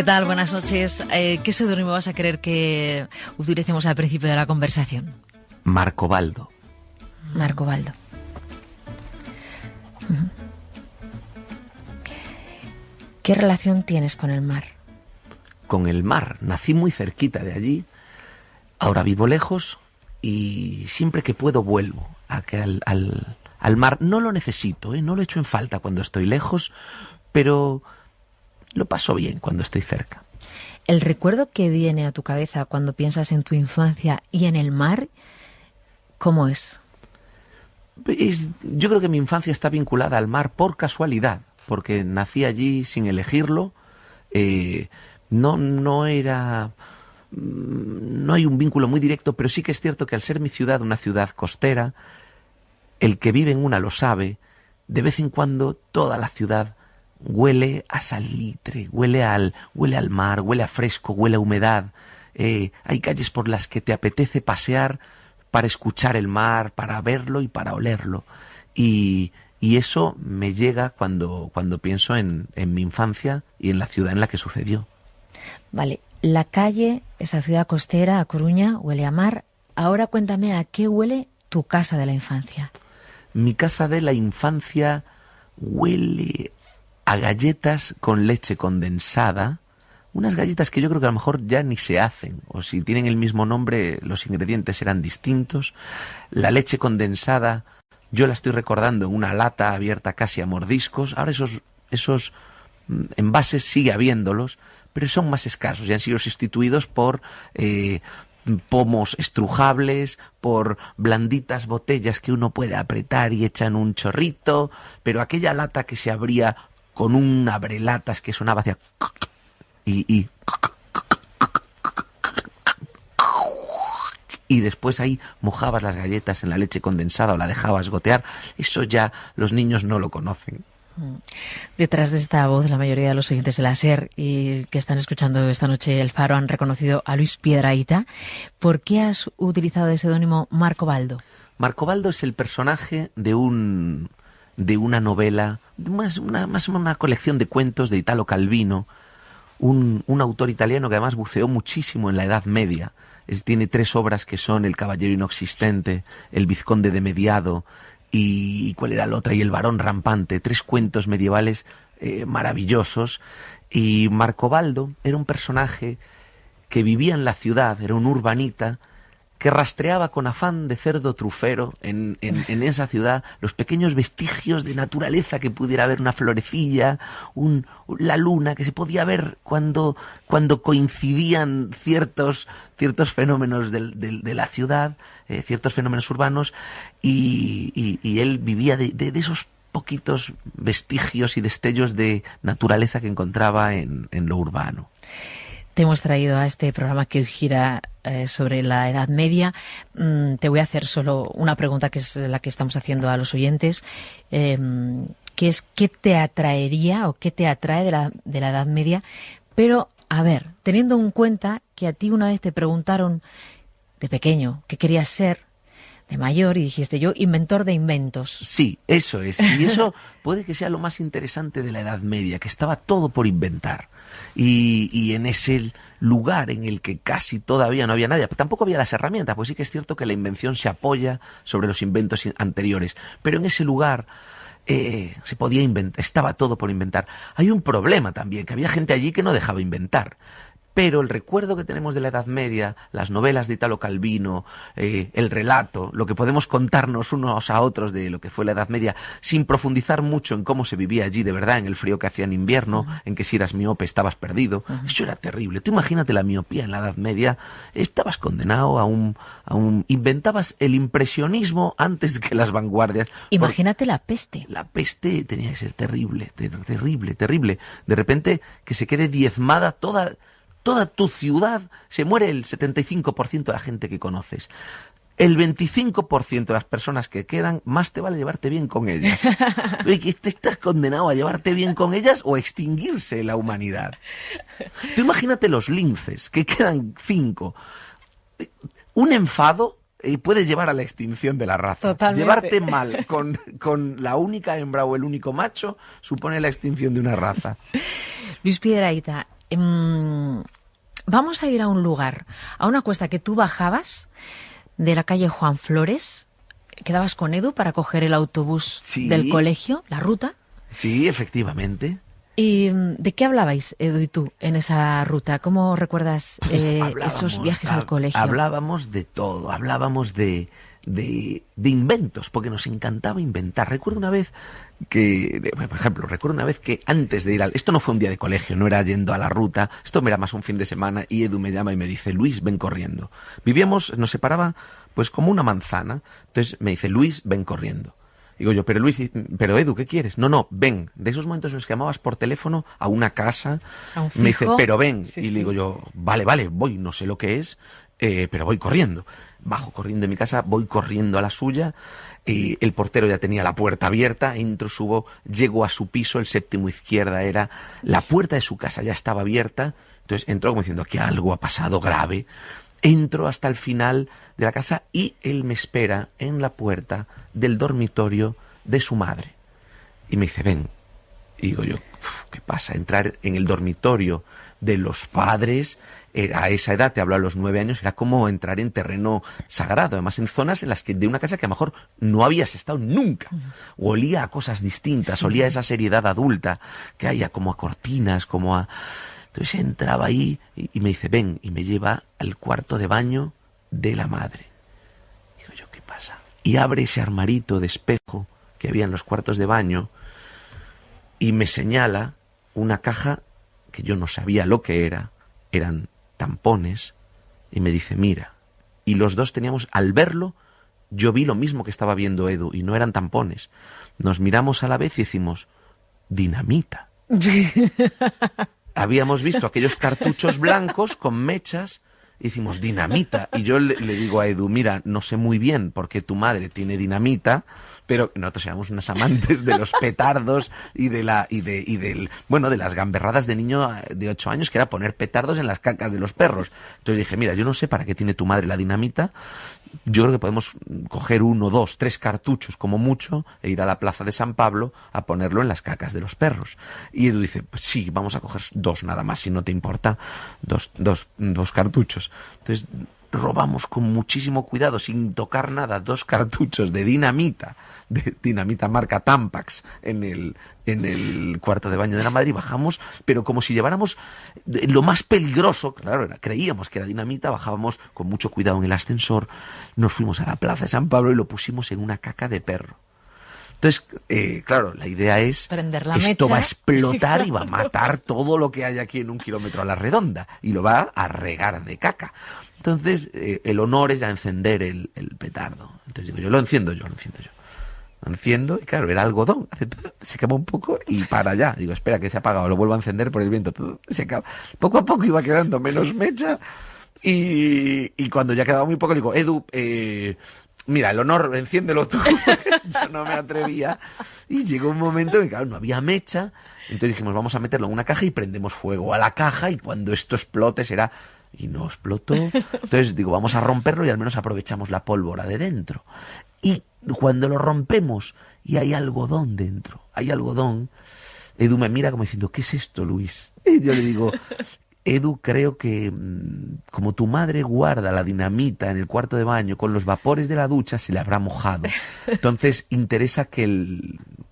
¿Qué tal? Buenas noches. ¿Qué seudónimo vas a querer que utilicemos al principio de la conversación? Marcobaldo. Marcobaldo. ¿Qué relación tienes con el mar? Con el mar. Nací muy cerquita de allí. Ahora vivo lejos y siempre que puedo vuelvo al mar. No lo necesito, no lo echo en falta cuando estoy lejos, pero lo paso bien cuando estoy cerca. ¿El recuerdo que viene a tu cabeza cuando piensas en tu infancia y en el mar, cómo es? Yo creo que mi infancia está vinculada al mar por casualidad, porque nací allí sin elegirlo. No hay un vínculo muy directo, pero sí que es cierto que al ser mi ciudad una ciudad costera, el que vive en una lo sabe, de vez en cuando toda la ciudad huele a salitre, huele al mar, huele a fresco, huele a humedad. Hay calles por las que te apetece pasear para escuchar el mar, para verlo y para olerlo. Y eso me llega cuando pienso en mi infancia y en la ciudad en la que sucedió. Vale, la calle, esa ciudad costera, A Coruña, huele a mar. Ahora cuéntame a qué huele tu casa de la infancia. Mi casa de la infancia huele a galletas con leche condensada, unas galletas que yo creo que a lo mejor ya ni se hacen, o si tienen el mismo nombre, los ingredientes serán distintos. La leche condensada, yo la estoy recordando en una lata abierta casi a mordiscos. Ahora esos envases sigue habiéndolos, pero son más escasos y han sido sustituidos por pomos estrujables, por blanditas botellas que uno puede apretar y echan un chorrito, pero aquella lata que se abría con un abrelatas que sonaba hacia y después ahí mojabas las galletas en la leche condensada o la dejabas gotear, eso ya los niños no lo conocen. Detrás de esta voz, la mayoría de los oyentes de la SER y que están escuchando esta noche El Faro han reconocido a Luis Piedrahita. ¿Por qué has utilizado el seudónimo Marcobaldo? Marcobaldo es el personaje de una novela, más una colección de cuentos de Italo Calvino, un autor italiano que además buceó muchísimo en la Edad Media. Tiene 3 obras que son El caballero inexistente, El vizconde de Mediado y ¿cuál era la otra? Y El varón rampante. 3 cuentos medievales maravillosos. Y Marcobaldo era un personaje que vivía en la ciudad, era un urbanita que rastreaba con afán de cerdo trufero en esa ciudad los pequeños vestigios de naturaleza que pudiera haber, una florecilla, la luna, que se podía ver cuando coincidían ciertos fenómenos de la ciudad, ciertos fenómenos urbanos, y él vivía de esos poquitos vestigios y destellos de naturaleza que encontraba en lo urbano. Te hemos traído a este programa que hoy gira sobre la Edad Media. Te voy a hacer solo una pregunta, que es la que estamos haciendo a los oyentes, que es ¿qué te atraería o qué te atrae de la Edad Media? Pero, a ver, teniendo en cuenta que a ti una vez te preguntaron de pequeño qué querías ser, de mayor, y dijiste yo, inventor de inventos. Sí, eso es. Y eso puede que sea lo más interesante de la Edad Media, que estaba todo por inventar. Y en ese lugar en el que casi todavía no había nadie, tampoco había las herramientas, pues sí que es cierto que la invención se apoya sobre los inventos anteriores, pero en ese lugar se podía inventar, estaba todo por inventar. Hay un problema también, que había gente allí que no dejaba inventar. Pero el recuerdo que tenemos de la Edad Media, las novelas de Italo Calvino, el relato, lo que podemos contarnos unos a otros de lo que fue la Edad Media, sin profundizar mucho en cómo se vivía allí de verdad, en el frío que hacía en invierno, en que si eras miope estabas perdido. Eso era terrible. Tú imagínate la miopía en la Edad Media, estabas condenado inventabas el impresionismo antes que las vanguardias. Imagínate la peste. La peste tenía que ser terrible, terrible. De repente que se quede diezmada toda tu ciudad, se muere el 75% de la gente que conoces. El 25% de las personas que quedan, más te vale llevarte bien con ellas. ¿Te estás condenado a llevarte bien con ellas o a extinguirse la humanidad? Tú imagínate los linces, que quedan 5. Un enfado puede llevar a la extinción de la raza. Totalmente. Llevarte mal con la única hembra o el único macho supone la extinción de una raza. Luis Piedrahita, Vamos a ir a un lugar, a una cuesta que tú bajabas de la calle Juan Flores. ¿Quedabas con Edu para coger el autobús del colegio, la ruta? Sí, efectivamente. ¿Y de qué hablabais, Edu y tú, en esa ruta? ¿Cómo recuerdas esos viajes al colegio? Hablábamos de todo, hablábamos de inventos, porque nos encantaba inventar. Recuerdo una vez que antes de ir esto no fue un día de colegio, no era yendo a la ruta, esto era más un fin de semana, y Edu me llama y me dice, Luis, ven corriendo. Nos separaba pues como una manzana, entonces me dice, Luis, ven corriendo. Digo yo, pero Luis, pero Edu, ¿qué quieres? No, ven. De esos momentos en los que llamabas por teléfono a una casa, me dice, pero ven. Sí, y le digo yo, vale, voy, no sé lo que es, pero voy corriendo. Bajo corriendo de mi casa, voy corriendo a la suya, el portero ya tenía la puerta abierta, entro, subo, llego a su piso, el séptimo izquierda era, la puerta de su casa ya estaba abierta, entonces entro como diciendo, aquí algo ha pasado grave. Entro hasta el final de la casa y él me espera en la puerta del dormitorio de su madre. Y me dice, ven. Y digo yo, ¿qué pasa? Entrar en el dormitorio de los padres, a esa edad, te hablo a los 9 años, era como entrar en terreno sagrado. Además, en zonas en las que de una casa que a lo mejor no habías estado nunca. Olía a cosas distintas, olía a esa seriedad adulta que haya como a cortinas, como a... Entonces entraba ahí y me dice, ven, y me lleva al cuarto de baño de la madre. Digo yo, ¿qué pasa? Y abre ese armarito de espejo que había en los cuartos de baño y me señala una caja que yo no sabía lo que era, eran tampones, y me dice, mira. Y los dos teníamos, al verlo, yo vi lo mismo que estaba viendo Edu, y no eran tampones. Nos miramos a la vez y decimos, dinamita. Habíamos visto aquellos cartuchos blancos con mechas y decimos, dinamita. Y yo le digo a Edu, mira, no sé muy bien por qué tu madre tiene dinamita, pero nosotros éramos unos amantes de los petardos y de las gamberradas de niño de 8 años, que era poner petardos en las cacas de los perros. Entonces dije, mira, yo no sé para qué tiene tu madre la dinamita, yo creo que podemos coger 1, 2, 3 cartuchos como mucho e ir a la plaza de San Pablo a ponerlo en las cacas de los perros. Y Edu dice, pues sí, vamos a coger 2 nada más, si no te importa, dos cartuchos. Entonces robamos con muchísimo cuidado, sin tocar nada, 2 cartuchos de dinamita marca Tampax en el cuarto de baño de la madre, y bajamos, pero como si lleváramos lo más peligroso, claro, creíamos que era dinamita, bajábamos con mucho cuidado en el ascensor, nos fuimos a la plaza de San Pablo y lo pusimos en una caca de perro. Entonces, claro, la idea es, esto va a explotar y va a matar todo lo que hay aquí en 1 kilómetro a la redonda, y lo va a regar de caca. Entonces, el honor es ya encender el petardo. Entonces digo, yo lo enciendo yo. Lo enciendo y claro, era algodón. Se quema un poco y para allá. Digo, espera, que se ha apagado, lo vuelvo a encender por el viento. Se acaba. Poco a poco iba quedando menos mecha y cuando ya quedaba muy poco, digo, Edu, mira, el honor, enciéndelo tú. Yo no me atrevía. Y llegó un momento en que, claro, no había mecha. Entonces dijimos, vamos a meterlo en una caja y prendemos fuego a la caja, y cuando esto explote será... Y no explotó. Entonces digo, vamos a romperlo y al menos aprovechamos la pólvora de dentro. Y cuando lo rompemos y hay algodón dentro, Edu me mira como diciendo, ¿qué es esto, Luis? Y yo le digo, Edu, creo que como tu madre guarda la dinamita en el cuarto de baño, con los vapores de la ducha se le habrá mojado. Entonces interesa que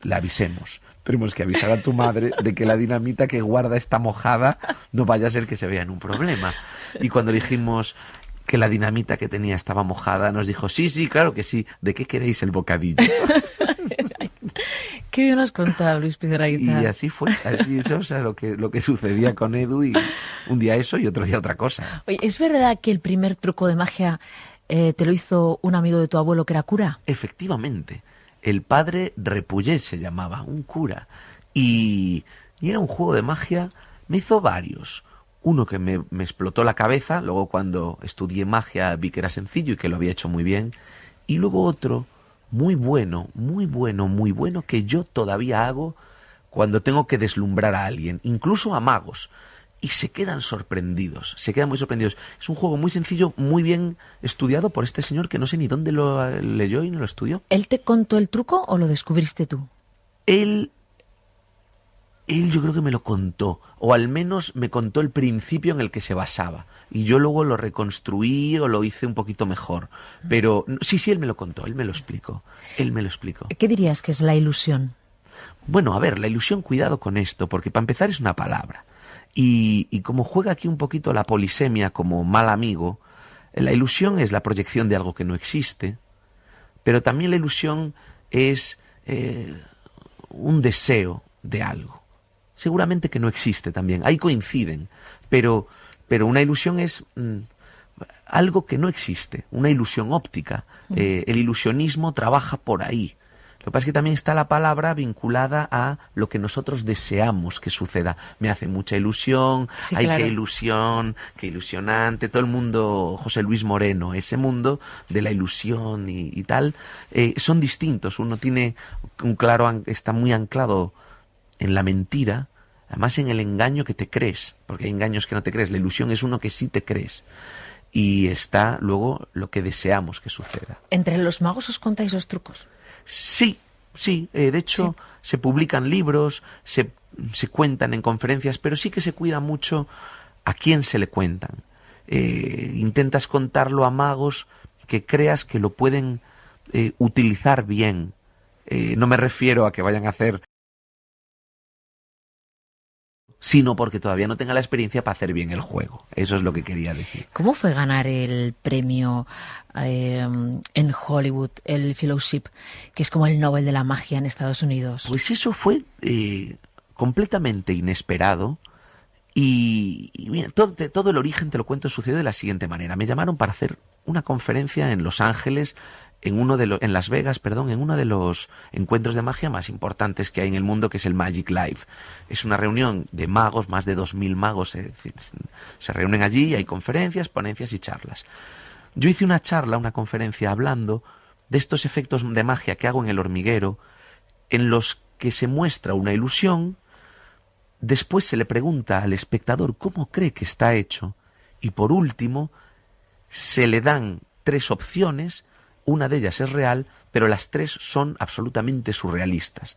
la avisemos. Tenemos que avisar a tu madre de que la dinamita que guarda está mojada, no vaya a ser que se vea en un problema. Y cuando dijimos que la dinamita que tenía estaba mojada, nos dijo, sí, claro que sí, ¿de qué queréis el bocadillo? Qué bien has contado, Luis Piedrahita. Y así fue, eso, o sea, lo que sucedía con Edu, y un día eso y otro día otra cosa. Oye, ¿es verdad que el primer truco de magia te lo hizo un amigo de tu abuelo que era cura? Efectivamente, el padre Repullé se llamaba, un cura, y era un juego de magia, me hizo varios. Uno que me explotó la cabeza, luego cuando estudié magia vi que era sencillo y que lo había hecho muy bien, y luego otro muy bueno, que yo todavía hago cuando tengo que deslumbrar a alguien, incluso a magos, y se quedan muy sorprendidos. Es un juego muy sencillo, muy bien estudiado por este señor que no sé ni dónde lo leyó y no lo estudió. ¿Él te contó el truco o lo descubriste tú? Él Él yo creo que me lo contó, o al menos me contó el principio en el que se basaba. Y yo luego lo reconstruí o lo hice un poquito mejor. Pero sí, él me lo contó, él me lo explicó. Él me lo explicó. ¿Qué dirías que es la ilusión? Bueno, a ver, la ilusión, cuidado con esto, porque para empezar es una palabra. Y como juega aquí un poquito la polisemia como mal amigo, la ilusión es la proyección de algo que no existe, pero también la ilusión es un deseo de algo. Seguramente que no existe también, ahí coinciden, pero una ilusión es algo que no existe, una ilusión óptica. El ilusionismo trabaja por ahí. Lo que pasa es que también está la palabra vinculada a lo que nosotros deseamos que suceda. Me hace mucha ilusión, sí, ay, claro. qué ilusión, qué ilusionante, todo el mundo, José Luis Moreno, ese mundo de la ilusión y tal, son distintos. Uno tiene un claro, está muy anclado en la mentira, además en el engaño que te crees, porque hay engaños que no te crees, la ilusión es uno que sí te crees. Y está luego lo que deseamos que suceda. ¿Entre los magos os contáis los trucos? Sí, de hecho se publican libros, se cuentan en conferencias, pero sí que se cuida mucho a quién se le cuentan. Intentas contarlo a magos que creas que lo pueden utilizar bien. No me refiero a que vayan a hacer, sino porque todavía no tenga la experiencia para hacer bien el juego. Eso es lo que quería decir. ¿Cómo fue ganar el premio en Hollywood, el Fellowship, que es como el Nobel de la magia en Estados Unidos? Pues eso fue completamente inesperado. Y mira, todo el origen, te lo cuento, sucedió de la siguiente manera. Me llamaron para hacer una conferencia en Los Ángeles, en Las Vegas, perdón, en uno de los encuentros de magia más importantes que hay en el mundo, que es el Magic Live. Es una reunión de magos, más de 2000 magos se reúnen allí, hay conferencias, ponencias y charlas. Yo hice una conferencia hablando de estos efectos de magia que hago en El Hormiguero, en los que se muestra una ilusión. Después se le pregunta al espectador cómo cree que está hecho y por último se le dan 3 opciones, una de ellas es real, pero las 3 son absolutamente surrealistas.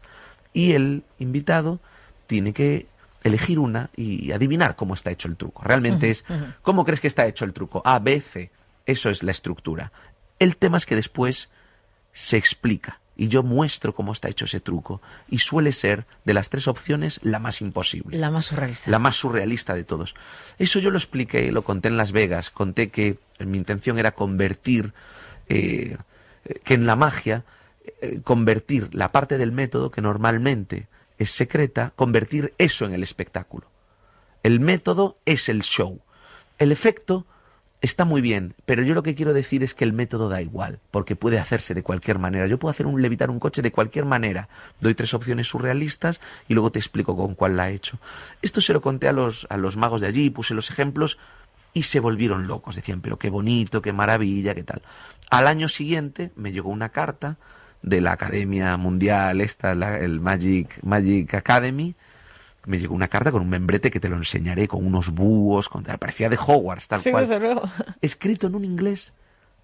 Y el invitado tiene que elegir una y adivinar cómo está hecho el truco. Realmente es, ¿cómo crees que está hecho el truco? A, B, C. Eso es la estructura. El tema es que después se explica. Y yo muestro cómo está hecho ese truco. Y suele ser, de las 3 opciones, la más imposible. La más surrealista. La más surrealista de todos. Eso yo lo expliqué, lo conté en Las Vegas. Conté que mi intención era convertir, que en la magia, convertir la parte del método, que normalmente es secreta, convertir eso en el espectáculo. El método es el show. El efecto está muy bien, pero yo lo que quiero decir es que el método da igual, porque puede hacerse de cualquier manera. Yo puedo levitar un coche de cualquier manera. Doy 3 opciones surrealistas y luego te explico con cuál la he hecho. Esto se lo conté a los magos de allí, puse los ejemplos y se volvieron locos. Decían, pero qué bonito, qué maravilla, qué tal. Al año siguiente me llegó una carta de la Academia Mundial, el Magic Academy. Me llegó una carta con un membrete que te lo enseñaré, con unos búhos, parecía de Hogwarts, tal cual. Desde luego. Escrito en un inglés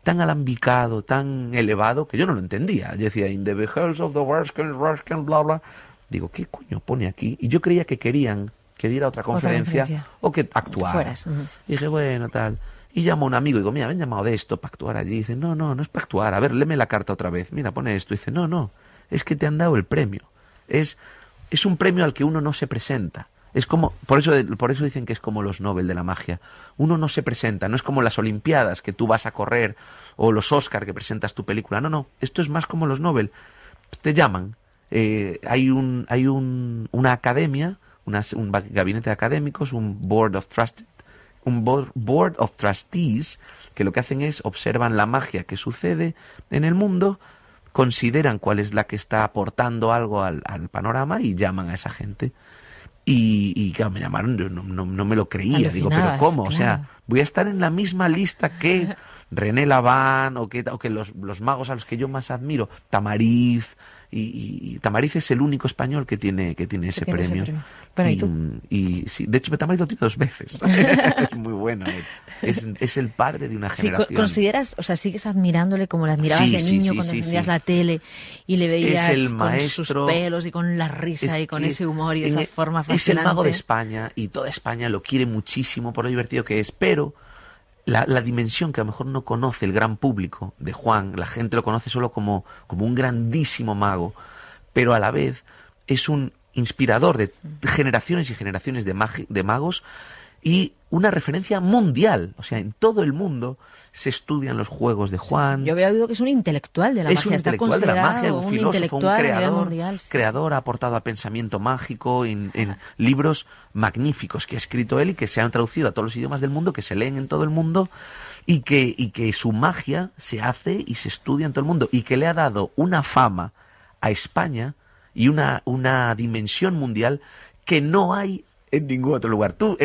tan alambicado, tan elevado, que yo no lo entendía. Yo decía, in the behalf of the Ruskin, bla, bla. Digo, ¿qué coño pone aquí? Y yo creía que querían que diera otra conferencia o que actuara. Y dije, bueno, tal. Y llamo a un amigo y digo, mira, me han llamado de esto para actuar allí. Y dice, no es para actuar. A ver, léeme la carta otra vez. Mira, pone esto. Y dice, no, es que te han dado el premio. Es un premio al que uno no se presenta. Es como, por eso dicen que es como los Nobel de la magia. Uno no se presenta, no es como las Olimpiadas que tú vas a correr o los Oscar que presentas tu película. No, esto es más como los Nobel. Te llaman. Hay una academia, un gabinete de académicos, un board of trustees, que lo que hacen es observan la magia que sucede en el mundo, consideran cuál es la que está aportando algo al panorama y llaman a esa gente. Y claro, me llamaron, yo no me lo creía. Digo, ¿pero cómo? Claro. O sea, voy a estar en la misma lista que René Laván o que los magos a los que yo más admiro, Tamariz, y Tamariz es el único español que tiene ese premio. Bueno, ¿y tú? Y sí, de hecho, Tamariz lo tiene 2 veces. Es muy bueno. Es el padre de una generación. Sí, ¿consideras, o sea, sigues admirándole como le admirabas de niño cuando encendías la tele y le veías el con maestro, sus pelos y con la risa y con ese humor y esa forma fascinante? Es el mago de España y toda España lo quiere muchísimo por lo divertido que es, pero la dimensión que a lo mejor no conoce el gran público de Juan, la gente lo conoce solo como un grandísimo mago, pero a la vez es un inspirador de generaciones y generaciones de magos y una referencia mundial. O sea, en todo el mundo se estudian los juegos de Juan. Yo había oído que es un intelectual de la magia. Es un intelectual de la magia, un filósofo, un creador, mundial, sí. Creador, ha aportado a pensamiento mágico en libros magníficos que ha escrito él y que se han traducido a todos los idiomas del mundo, que se leen en todo el mundo y que su magia se hace y se estudia en todo el mundo y que le ha dado una fama a España y una dimensión mundial que no hay en ningún otro lugar. Tú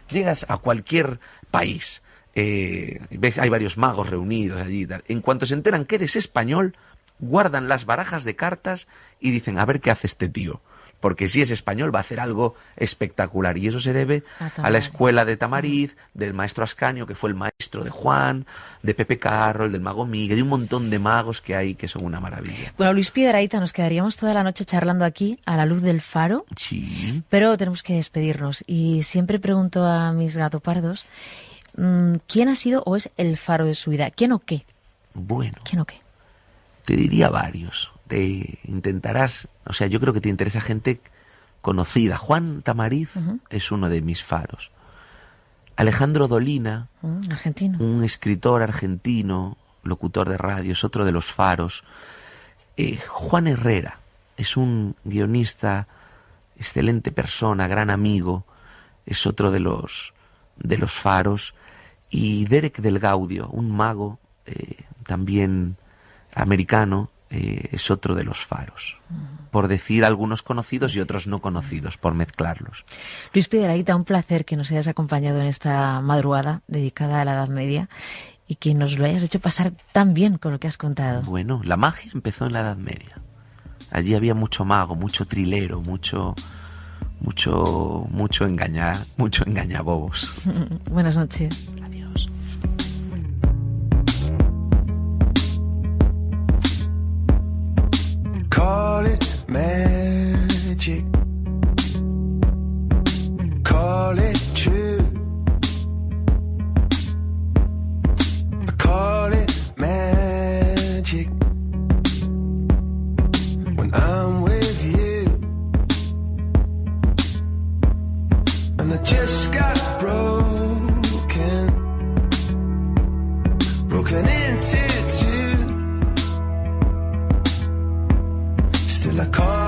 llegas a cualquier país, ves, hay varios magos reunidos allí, en cuanto se enteran que eres español, guardan las barajas de cartas y dicen, a ver qué hace este tío, porque si es español va a hacer algo espectacular, y eso se debe a la escuela de Tamariz, del maestro Ascanio, que fue el maestro de Juan, de Pepe Carroll, del mago Miguel, de un montón de magos que hay que son una maravilla. Bueno, Luis Piedrahita, nos quedaríamos toda la noche charlando aquí a la luz del faro, sí, pero tenemos que despedirnos y siempre pregunto a mis gatopardos, ¿quién ha sido o es el faro de su vida? ¿Quién o qué? Bueno, ¿quién o qué? Te diría varios. Te intentarás, o sea, yo creo que te interesa gente conocida. Juan Tamariz es uno de mis faros. Alejandro Dolina, argentino, un escritor argentino, locutor de radio, es otro de los faros. Juan Herrera es un guionista, excelente persona, gran amigo, es otro de los faros. Y Derek del Gaudio, un mago también americano, es otro de los faros, por decir algunos conocidos y otros no conocidos, por mezclarlos. Luis Piedrahita, un placer que nos hayas acompañado en esta madrugada dedicada a la Edad Media y que nos lo hayas hecho pasar tan bien con lo que has contado. Bueno, la magia empezó en la Edad Media. Allí había mucho mago, mucho trilero, mucho engañabobos. Buenas noches. Adiós. Call it magic, call it true, call it magic when I'm with you, and I just got broken into two. Still I call